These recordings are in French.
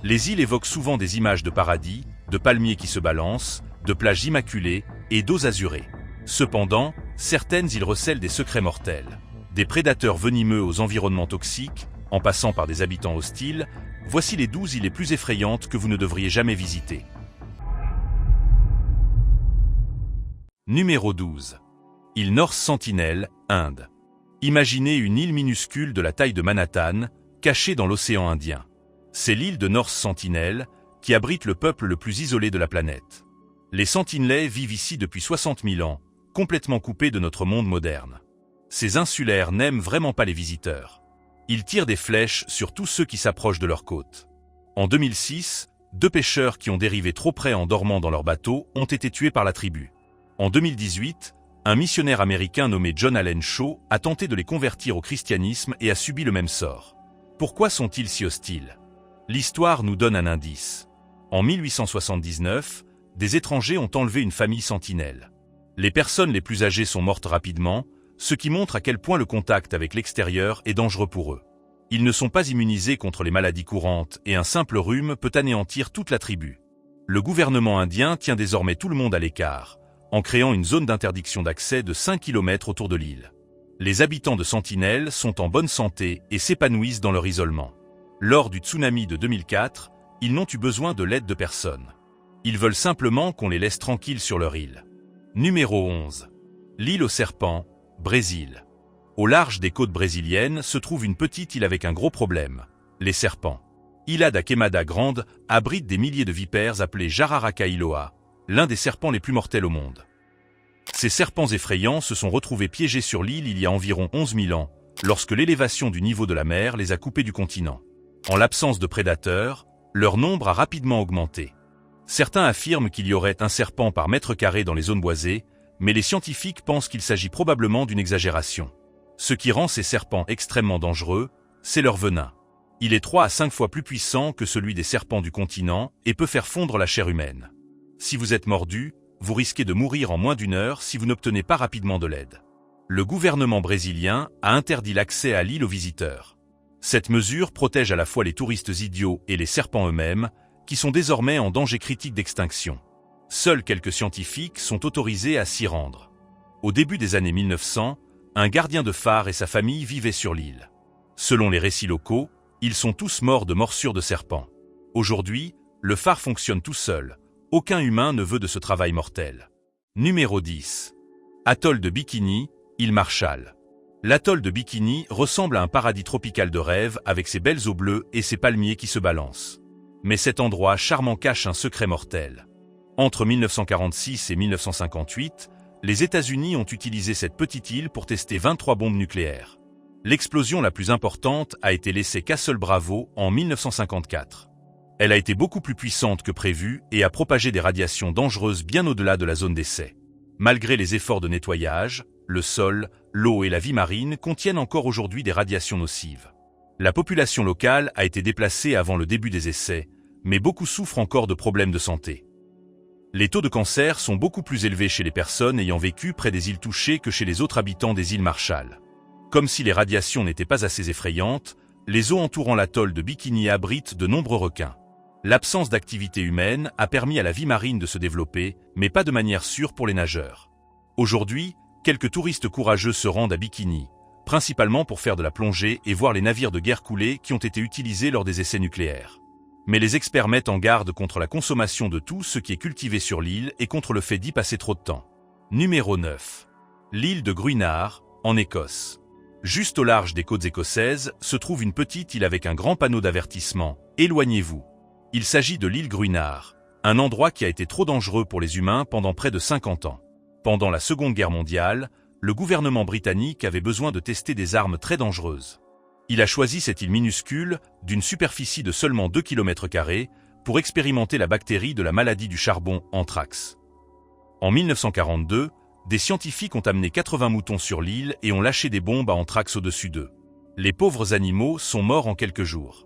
Les îles évoquent souvent des images de paradis, de palmiers qui se balancent, de plages immaculées et d'eaux azurées. Cependant, certaines îles recèlent des secrets mortels. Des prédateurs venimeux aux environnements toxiques, en passant par des habitants hostiles, voici les 12 îles les plus effrayantes que vous ne devriez jamais visiter. Numéro 12. Île North Sentinel, Inde. Imaginez une île minuscule de la taille de Manhattan, cachée dans l'océan Indien. C'est l'île de North Sentinel, qui abrite le peuple le plus isolé de la planète. Les Sentinelais vivent ici depuis 60 000 ans, complètement coupés de notre monde moderne. Ces insulaires n'aiment vraiment pas les visiteurs. Ils tirent des flèches sur tous ceux qui s'approchent de leur côte. En 2006, 2 pêcheurs qui ont dérivé trop près en dormant dans leur bateau ont été tués par la tribu. En 2018, un missionnaire américain nommé John Allen Shaw a tenté de les convertir au christianisme et a subi le même sort. Pourquoi sont-ils si hostiles ? L'histoire nous donne un indice. En 1879, des étrangers ont enlevé une famille sentinelle. Les personnes les plus âgées sont mortes rapidement, ce qui montre à quel point le contact avec l'extérieur est dangereux pour eux. Ils ne sont pas immunisés contre les maladies courantes et un simple rhume peut anéantir toute la tribu. Le gouvernement indien tient désormais tout le monde à l'écart, en créant une zone d'interdiction d'accès de 5 km autour de l'île. Les habitants de Sentinel sont en bonne santé et s'épanouissent dans leur isolement. Lors du tsunami de 2004, ils n'ont eu besoin de l'aide de personne. Ils veulent simplement qu'on les laisse tranquilles sur leur île. Numéro 11. L'île aux serpents, Brésil. Au large des côtes brésiliennes se trouve une petite île avec un gros problème, les serpents. Ilha da Queimada Grande abrite des milliers de vipères appelées Jararaca-Iloa, l'un des serpents les plus mortels au monde. Ces serpents effrayants se sont retrouvés piégés sur l'île il y a environ 11 000 ans, lorsque l'élévation du niveau de la mer les a coupés du continent. En l'absence de prédateurs, leur nombre a rapidement augmenté. Certains affirment qu'il y aurait un serpent par mètre carré dans les zones boisées, mais les scientifiques pensent qu'il s'agit probablement d'une exagération. Ce qui rend ces serpents extrêmement dangereux, c'est leur venin. Il est 3 à 5 fois plus puissant que celui des serpents du continent et peut faire fondre la chair humaine. Si vous êtes mordu, vous risquez de mourir en moins d'1 heure si vous n'obtenez pas rapidement de l'aide. Le gouvernement brésilien a interdit l'accès à l'île aux visiteurs. Cette mesure protège à la fois les touristes idiots et les serpents eux-mêmes, qui sont désormais en danger critique d'extinction. Seuls quelques scientifiques sont autorisés à s'y rendre. Au début des années 1900, un gardien de phare et sa famille vivaient sur l'île. Selon les récits locaux, ils sont tous morts de morsures de serpents. Aujourd'hui, le phare fonctionne tout seul. Aucun humain ne veut de ce travail mortel. Numéro 10. Atoll de Bikini, île Marshall. L'atoll de Bikini ressemble à un paradis tropical de rêve avec ses belles eaux bleues et ses palmiers qui se balancent. Mais cet endroit charmant cache un secret mortel. Entre 1946 et 1958, les États-Unis ont utilisé cette petite île pour tester 23 bombes nucléaires. L'explosion la plus importante a été l'essai Castle Bravo en 1954. Elle a été beaucoup plus puissante que prévu et a propagé des radiations dangereuses bien au-delà de la zone d'essai. Malgré les efforts de nettoyage, le sol, l'eau et la vie marine contiennent encore aujourd'hui des radiations nocives. La population locale a été déplacée avant le début des essais, mais beaucoup souffrent encore de problèmes de santé. Les taux de cancer sont beaucoup plus élevés chez les personnes ayant vécu près des îles touchées que chez les autres habitants des îles Marshall. Comme si les radiations n'étaient pas assez effrayantes, les eaux entourant l'atoll de Bikini abritent de nombreux requins. L'absence d'activité humaine a permis à la vie marine de se développer, mais pas de manière sûre pour les nageurs. Aujourd'hui, quelques touristes courageux se rendent à Bikini, principalement pour faire de la plongée et voir les navires de guerre couler qui ont été utilisés lors des essais nucléaires. Mais les experts mettent en garde contre la consommation de tout ce qui est cultivé sur l'île et contre le fait d'y passer trop de temps. Numéro 9. L'île de Gruinard, en Écosse. Juste au large des côtes écossaises se trouve une petite île avec un grand panneau d'avertissement « Éloignez-vous ». Il s'agit de l'île Gruinard, un endroit qui a été trop dangereux pour les humains pendant près de 50 ans. Pendant la Seconde Guerre mondiale, le gouvernement britannique avait besoin de tester des armes très dangereuses. Il a choisi cette île minuscule, d'une superficie de seulement 2 km², pour expérimenter la bactérie de la maladie du charbon, anthrax. En 1942, des scientifiques ont amené 80 moutons sur l'île et ont lâché des bombes à anthrax au-dessus d'eux. Les pauvres animaux sont morts en quelques jours.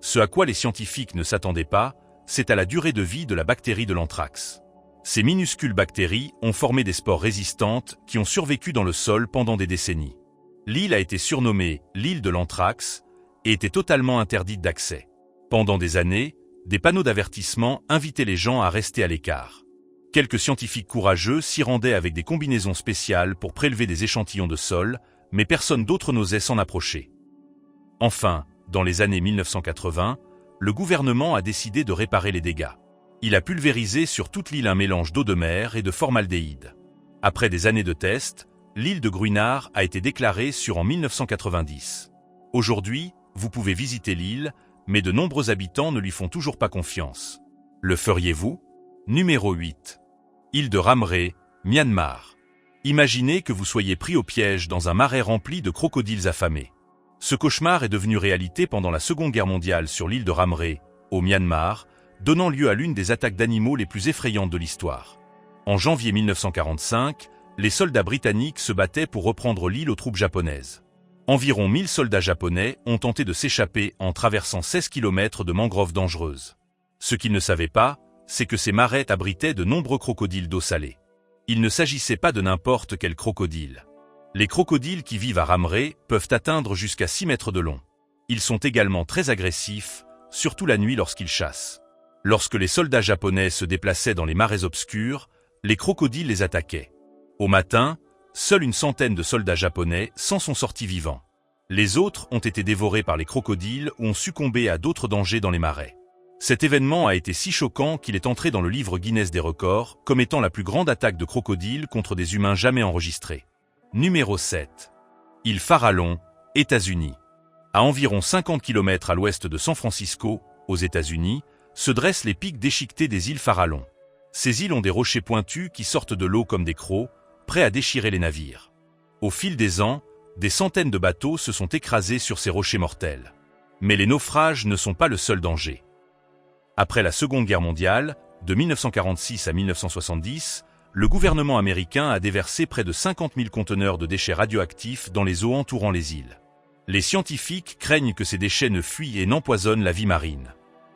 Ce à quoi les scientifiques ne s'attendaient pas, c'est à la durée de vie de la bactérie de l'anthrax. Ces minuscules bactéries ont formé des spores résistantes qui ont survécu dans le sol pendant des décennies. L'île a été surnommée l'île de l'anthrax et était totalement interdite d'accès. Pendant des années, Des panneaux d'avertissement invitaient les gens à rester à l'écart. Quelques scientifiques courageux s'y rendaient avec des combinaisons spéciales pour prélever des échantillons de sol, mais personne d'autre n'osait s'en approcher. Enfin, dans les années 1980, le gouvernement a décidé de réparer les dégâts. Il a pulvérisé sur toute l'île un mélange d'eau de mer et de formaldéhyde. Après des années de tests, l'île de Gruinard a été déclarée sûre en 1990. Aujourd'hui, vous pouvez visiter l'île, mais de nombreux habitants ne lui font toujours pas confiance. Le feriez-vous? Numéro 8. Île de Ramré, Myanmar. Imaginez que vous soyez pris au piège dans un marais rempli de crocodiles affamés. Ce cauchemar est devenu réalité pendant la Seconde Guerre mondiale sur l'île de Ramré, au Myanmar, donnant lieu à l'une des attaques d'animaux les plus effrayantes de l'histoire. En janvier 1945, les soldats britanniques se battaient pour reprendre l'île aux troupes japonaises. Environ 1000 soldats japonais ont tenté de s'échapper en traversant 16 km de mangroves dangereuses. Ce qu'ils ne savaient pas, c'est que ces marais abritaient de nombreux crocodiles d'eau salée. Il ne s'agissait pas de n'importe quel crocodile. Les crocodiles qui vivent à Ramré peuvent atteindre jusqu'à 6 mètres de long. Ils sont également très agressifs, surtout la nuit lorsqu'ils chassent. Lorsque les soldats japonais se déplaçaient dans les marais obscurs, les crocodiles les attaquaient. Au matin, seule une centaine de soldats japonais s'en sont sortis vivants. Les autres ont été dévorés par les crocodiles ou ont succombé à d'autres dangers dans les marais. Cet événement a été si choquant qu'il est entré dans le livre Guinness des records comme étant la plus grande attaque de crocodiles contre des humains jamais enregistrée. Numéro 7. Île Farallon, États-Unis. À environ 50 km à l'ouest de San Francisco, aux États-Unis, se dressent les pics déchiquetés des îles Farallon. Ces îles ont des rochers pointus qui sortent de l'eau comme des crocs, prêts à déchirer les navires. Au fil des ans, des centaines de bateaux se sont écrasés sur ces rochers mortels. Mais les naufrages ne sont pas le seul danger. Après la Seconde Guerre mondiale, de 1946 à 1970, le gouvernement américain a déversé près de 50 000 conteneurs de déchets radioactifs dans les eaux entourant les îles. Les scientifiques craignent que ces déchets ne fuient et n'empoisonnent la vie marine.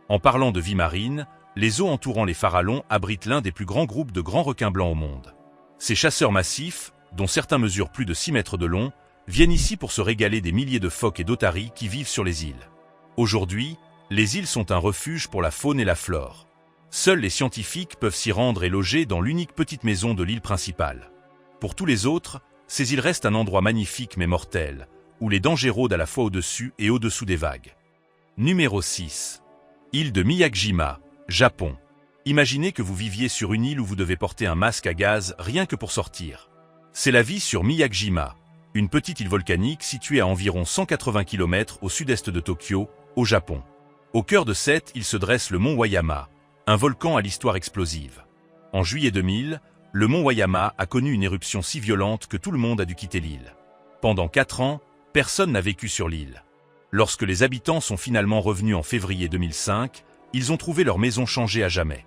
En parlant de vie marine, les eaux entourant les Farallons abritent l'un des plus grands groupes de grands requins blancs au monde. Ces chasseurs massifs, dont certains mesurent plus de 6 mètres de long, viennent ici pour se régaler des milliers de phoques et d'otaries qui vivent sur les îles. Aujourd'hui, les îles sont un refuge pour la faune et la flore. Seuls les scientifiques peuvent s'y rendre et loger dans l'unique petite maison de l'île principale. Pour tous les autres, ces îles restent un endroit magnifique mais mortel, où les dangers rôdent à la fois au-dessus et au-dessous des vagues. Numéro 6. Île de Miyajima, Japon. Imaginez que vous viviez sur une île où vous devez porter un masque à gaz rien que pour sortir. C'est la vie sur Miyajima, une petite île volcanique située à environ 180 km au sud-est de Tokyo, au Japon. Au cœur de cette île se dresse le mont Wayama, un volcan à l'histoire explosive. En juillet 2000, le mont Wayama a connu une éruption si violente que tout le monde a dû quitter l'île. Pendant 4 ans, personne n'a vécu sur l'île. Lorsque les habitants sont finalement revenus en février 2005, ils ont trouvé leur maison changée à jamais.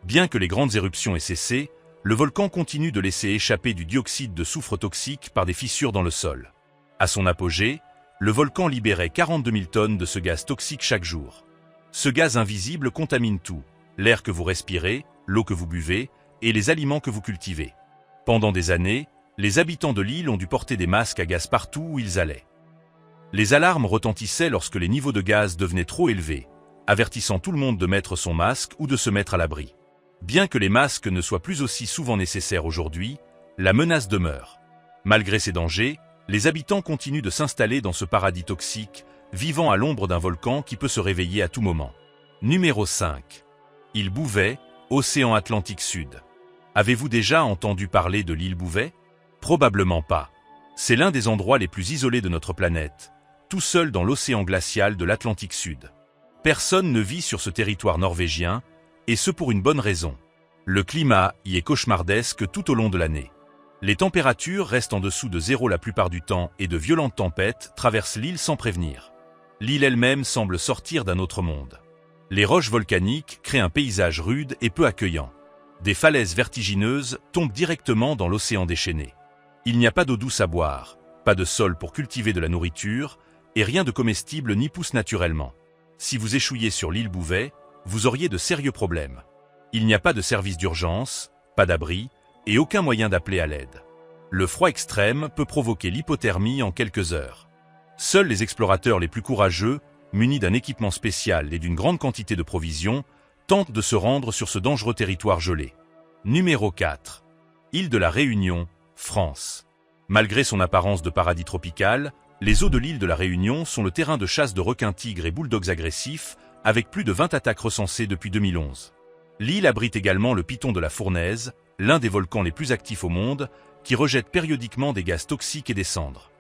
Bien que les grandes éruptions aient cessé, le volcan continue de laisser échapper du dioxyde de soufre toxique par des fissures dans le sol. À son apogée, le volcan libérait 42 000 tonnes de ce gaz toxique chaque jour. Ce gaz invisible contamine tout, l'air que vous respirez, l'eau que vous buvez et les aliments que vous cultivez. Pendant des années, les habitants de l'île ont dû porter des masques à gaz partout où ils allaient. Les alarmes retentissaient lorsque les niveaux de gaz devenaient trop élevés, avertissant tout le monde de mettre son masque ou de se mettre à l'abri. Bien que les masques ne soient plus aussi souvent nécessaires aujourd'hui, la menace demeure. Malgré ces dangers, les habitants continuent de s'installer dans ce paradis toxique, vivant à l'ombre d'un volcan qui peut se réveiller à tout moment. Numéro 5. Île Bouvet, océan Atlantique Sud. Avez-vous déjà entendu parler de l'île Bouvet? Probablement pas. C'est l'un des endroits les plus isolés de notre planète, tout seul dans l'océan glacial de l'Atlantique Sud. Personne ne vit sur ce territoire norvégien, et ce pour une bonne raison. Le climat y est cauchemardesque tout au long de l'année. Les températures restent en dessous de zéro la plupart du temps et de violentes tempêtes traversent l'île sans prévenir. L'île elle-même semble sortir d'un autre monde. Les roches volcaniques créent un paysage rude et peu accueillant. Des falaises vertigineuses tombent directement dans l'océan déchaîné. Il n'y a pas d'eau douce à boire, pas de sol pour cultiver de la nourriture, et rien de comestible n'y pousse naturellement. Si vous échouiez sur l'île Bouvet, vous auriez de sérieux problèmes. Il n'y a pas de service d'urgence, pas d'abri, et aucun moyen d'appeler à l'aide. Le froid extrême peut provoquer l'hypothermie en quelques heures. Seuls les explorateurs les plus courageux munis d'un équipement spécial et d'une grande quantité de provisions, tentent de se rendre sur ce dangereux territoire gelé. Numéro 4. Île de la Réunion, France. Malgré son apparence de paradis tropical, les eaux de l'île de la Réunion sont le terrain de chasse de requins-tigres et bulldogs agressifs, avec plus de 20 attaques recensées depuis 2011. L'île abrite également le Piton de la Fournaise, l'un des volcans les plus actifs au monde, qui rejette périodiquement des gaz toxiques et des cendres.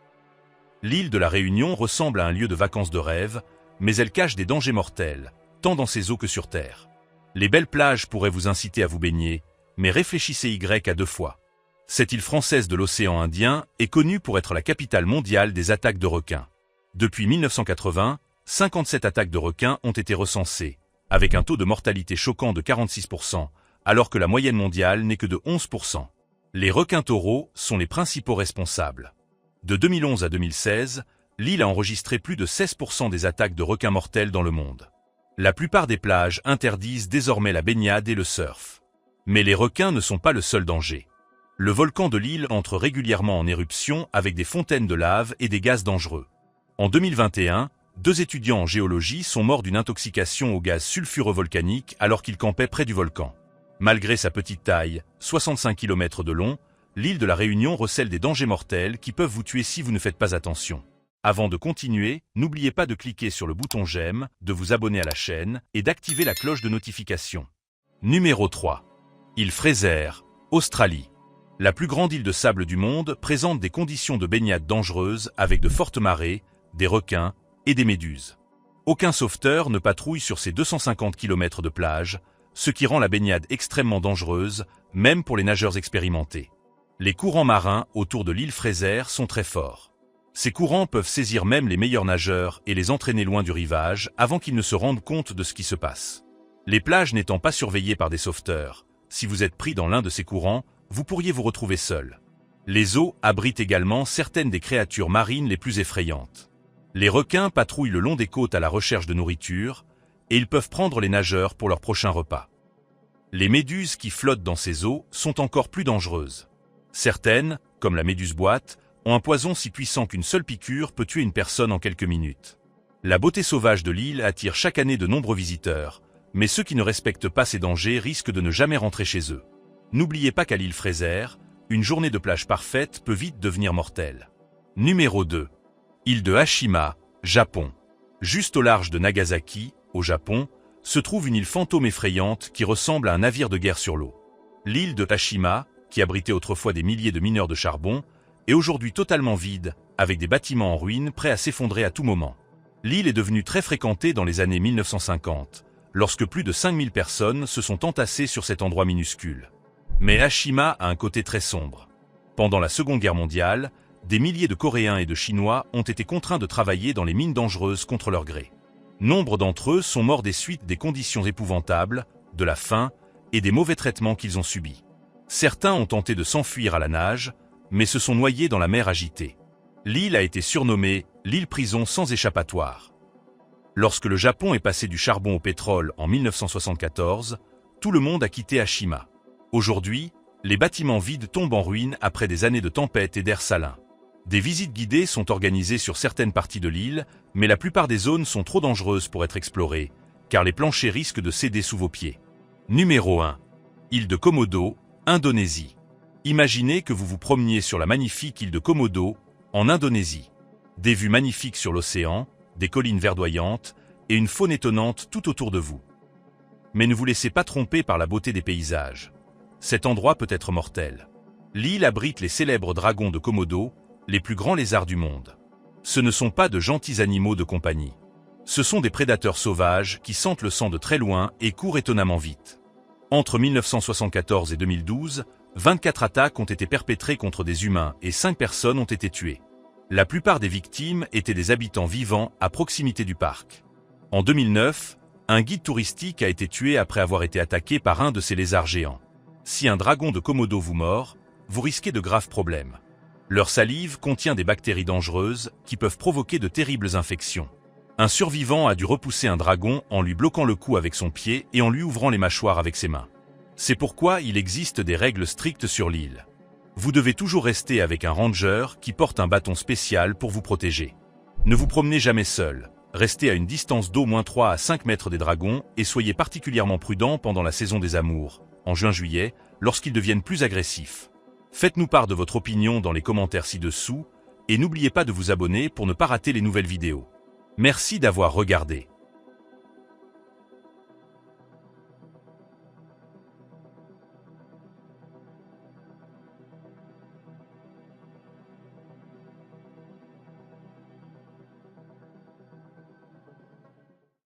L'île de la Réunion ressemble à un lieu de vacances de rêve, mais elle cache des dangers mortels, tant dans ses eaux que sur Terre. Les belles plages pourraient vous inciter à vous baigner, mais réfléchissez à 2 fois. Cette île française de l'océan Indien est connue pour être la capitale mondiale des attaques de requins. Depuis 1980, 57 attaques de requins ont été recensées, avec un taux de mortalité choquant de 46%, alors que la moyenne mondiale n'est que de 11%. Les requins taureaux sont les principaux responsables. De 2011 à 2016, l'île a enregistré plus de 16% des attaques de requins mortels dans le monde. La plupart des plages interdisent désormais la baignade et le surf. Mais les requins ne sont pas le seul danger. Le volcan de l'île entre régulièrement en éruption avec des fontaines de lave et des gaz dangereux. En 2021, 2 étudiants en géologie sont morts d'une intoxication au gaz sulfureux volcanique alors qu'ils campaient près du volcan. Malgré sa petite taille, 65 km de long, l'île de la Réunion recèle des dangers mortels qui peuvent vous tuer si vous ne faites pas attention. Avant de continuer, n'oubliez pas de cliquer sur le bouton j'aime, de vous abonner à la chaîne et d'activer la cloche de notification. Numéro 3. Île Fraser, Australie. La plus grande île de sable du monde présente des conditions de baignade dangereuses avec de fortes marées, des requins et des méduses. Aucun sauveteur ne patrouille sur ces 250 km de plage, ce qui rend la baignade extrêmement dangereuse, même pour les nageurs expérimentés. Les courants marins autour de l'île Fraser sont très forts. Ces courants peuvent saisir même les meilleurs nageurs et les entraîner loin du rivage avant qu'ils ne se rendent compte de ce qui se passe. Les plages n'étant pas surveillées par des sauveteurs, si vous êtes pris dans l'un de ces courants, vous pourriez vous retrouver seul. Les eaux abritent également certaines des créatures marines les plus effrayantes. Les requins patrouillent le long des côtes à la recherche de nourriture, et ils peuvent prendre les nageurs pour leur prochain repas. Les méduses qui flottent dans ces eaux sont encore plus dangereuses. Certaines, comme la méduse boîte, ont un poison si puissant qu'une seule piqûre peut tuer une personne en quelques minutes. La beauté sauvage de l'île attire chaque année de nombreux visiteurs, mais ceux qui ne respectent pas ces dangers risquent de ne jamais rentrer chez eux. N'oubliez pas qu'à l'île Fraser, une journée de plage parfaite peut vite devenir mortelle. Numéro 2. Île de Hashima, Japon. Juste au large de Nagasaki, au Japon, se trouve une île fantôme effrayante qui ressemble à un navire de guerre sur l'eau. L'île de Hashima, qui abritait autrefois des milliers de mineurs de charbon, est aujourd'hui totalement vide, avec des bâtiments en ruine prêts à s'effondrer à tout moment. L'île est devenue très fréquentée dans les années 1950, lorsque plus de 5000 personnes se sont entassées sur cet endroit minuscule. Mais Hashima a un côté très sombre. Pendant la Seconde Guerre mondiale, des milliers de Coréens et de Chinois ont été contraints de travailler dans les mines dangereuses contre leur gré. Nombre d'entre eux sont morts des suites des conditions épouvantables, de la faim et des mauvais traitements qu'ils ont subis. Certains ont tenté de s'enfuir à la nage, mais se sont noyés dans la mer agitée. L'île a été surnommée l'île prison sans échappatoire. Lorsque le Japon est passé du charbon au pétrole en 1974, tout le monde a quitté Hashima. Aujourd'hui, les bâtiments vides tombent en ruine après des années de tempêtes et d'air salin. Des visites guidées sont organisées sur certaines parties de l'île, mais la plupart des zones sont trop dangereuses pour être explorées, car les planchers risquent de céder sous vos pieds. Numéro 1. Île de Komodo, Indonésie. Imaginez que vous vous promeniez sur la magnifique île de Komodo, en Indonésie. Des vues magnifiques sur l'océan, des collines verdoyantes et une faune étonnante tout autour de vous. Mais ne vous laissez pas tromper par la beauté des paysages. Cet endroit peut être mortel. L'île abrite les célèbres dragons de Komodo, les plus grands lézards du monde. Ce ne sont pas de gentils animaux de compagnie. Ce sont des prédateurs sauvages qui sentent le sang de très loin et courent étonnamment vite. Entre 1974 et 2012, 24 attaques ont été perpétrées contre des humains et 5 personnes ont été tuées. La plupart des victimes étaient des habitants vivant à proximité du parc. En 2009, un guide touristique a été tué après avoir été attaqué par un de ces lézards géants. Si un dragon de Komodo vous mord, vous risquez de graves problèmes. Leur salive contient des bactéries dangereuses qui peuvent provoquer de terribles infections. Un survivant a dû repousser un dragon en lui bloquant le cou avec son pied et en lui ouvrant les mâchoires avec ses mains. C'est pourquoi il existe des règles strictes sur l'île. Vous devez toujours rester avec un ranger qui porte un bâton spécial pour vous protéger. Ne vous promenez jamais seul. Restez à une distance d'au moins 3 à 5 mètres des dragons et soyez particulièrement prudents pendant la saison des amours, en juin-juillet, lorsqu'ils deviennent plus agressifs. Faites-nous part de votre opinion dans les commentaires ci-dessous et n'oubliez pas de vous abonner pour ne pas rater les nouvelles vidéos. Merci d'avoir regardé.